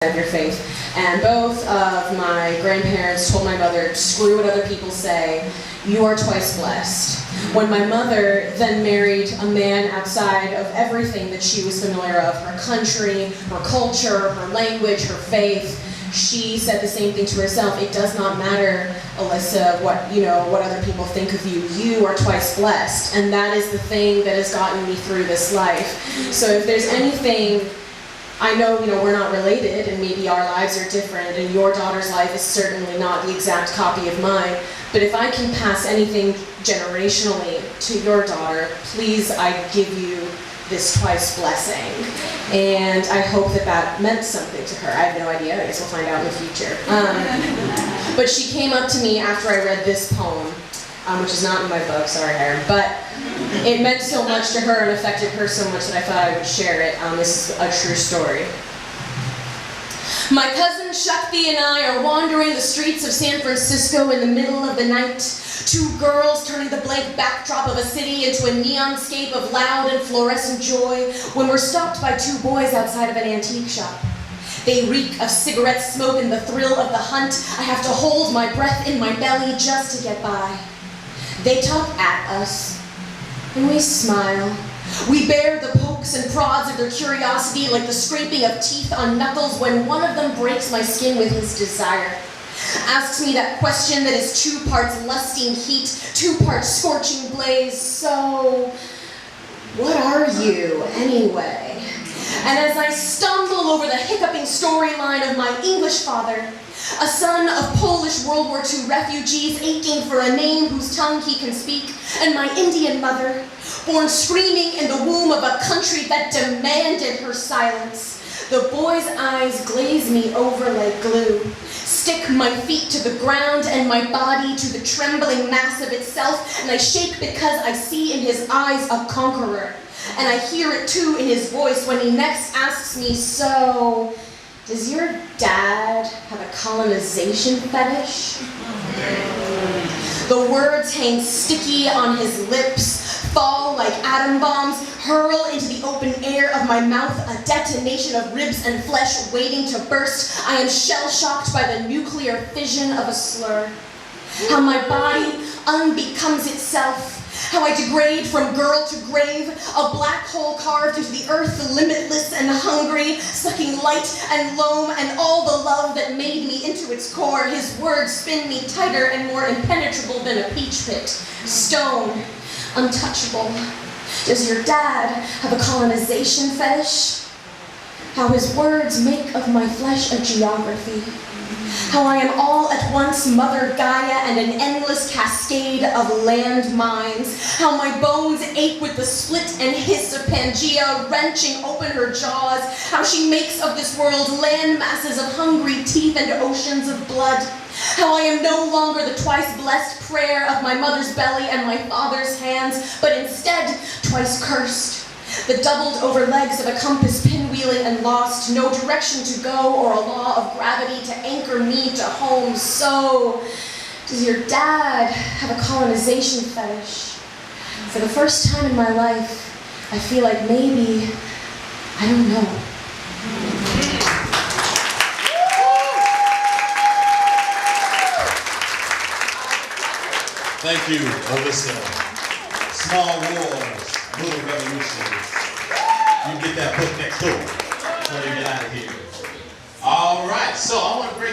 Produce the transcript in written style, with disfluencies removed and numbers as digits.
of your faith. And both of my grandparents told my mother, screw what other people say, you are twice blessed. When my mother then married a man outside of everything that she was familiar of, her country, her culture, her language, her faith, she said the same thing to herself. It does not matter, Alyssa, what other people think of you. You are twice blessed. And that is the thing that has gotten me through this life. So if there's anything, I know, we're not related, and maybe our lives are different, and your daughter's life is certainly not the exact copy of mine, but if I can pass anything generationally to your daughter, please, I give you this twice blessing. And I hope that that meant something to her. I have no idea. I guess we'll find out in the future. But she came up to me after I read this poem, which is not in my book, sorry, Aaron, but it meant so much to her and affected her so much that I thought I would share it. This is a true story. My cousin Shakti and I are wandering the streets of San Francisco in the middle of the night. Two girls turning the blank backdrop of a city into a neonscape of loud and fluorescent joy when we're stopped by two boys outside of an antique shop. They reek of cigarette smoke and the thrill of the hunt. I have to hold my breath in my belly just to get by. They talk at us, and we smile. We bear the pokes and prods of their curiosity like the scraping of teeth on knuckles when one of them breaks my skin with his desire. Asks me that question that is 2 parts lusting heat, 2 parts scorching blaze. So, what are you, anyway? And as I stumble over the hiccuping storyline of my English father, a son of Polish World War II refugees aching for a name whose tongue he can speak, and my Indian mother, born screaming in the womb of a country that demanded her silence, the boy's eyes glaze me over like glue, stick my feet to the ground and my body to the trembling mass of itself, and I shake because I see in his eyes a conqueror. And I hear it too in his voice when he next asks me, so, does your dad have a colonization fetish? The words hang sticky on his lips, fall like atom bombs, hurl into the open air of my mouth, a detonation of ribs and flesh waiting to burst. I am shell-shocked by the nuclear fission of a slur. How my body unbecomes itself. How I degrade from girl to grave, a black hole carved into the earth, limitless and hungry, sucking light and loam and all the love that made me into its core. His words spin me tighter and more impenetrable than a peach pit. Stone, untouchable. Does your dad have a colonization fetish? How his words make of my flesh a geography. How I am all at once Mother Gaia and an endless cascade of landmines. How my bones ache with the split and hiss of Pangea wrenching open her jaws. How she makes of this world land masses of hungry teeth and oceans of blood. How I am no longer the twice blessed prayer of my mother's belly and my father's hands, but instead twice cursed. The doubled over legs of a compass pinwheeling and lost, no direction to go or a law of gravity to anchor me to home. So, does your dad have a colonization fetish? For the first time in my life, I feel like maybe, I don't know. Thank you, Alyssa. Small wars, little revolutions. You get that book next door before you get out of here. All right, so I want to bring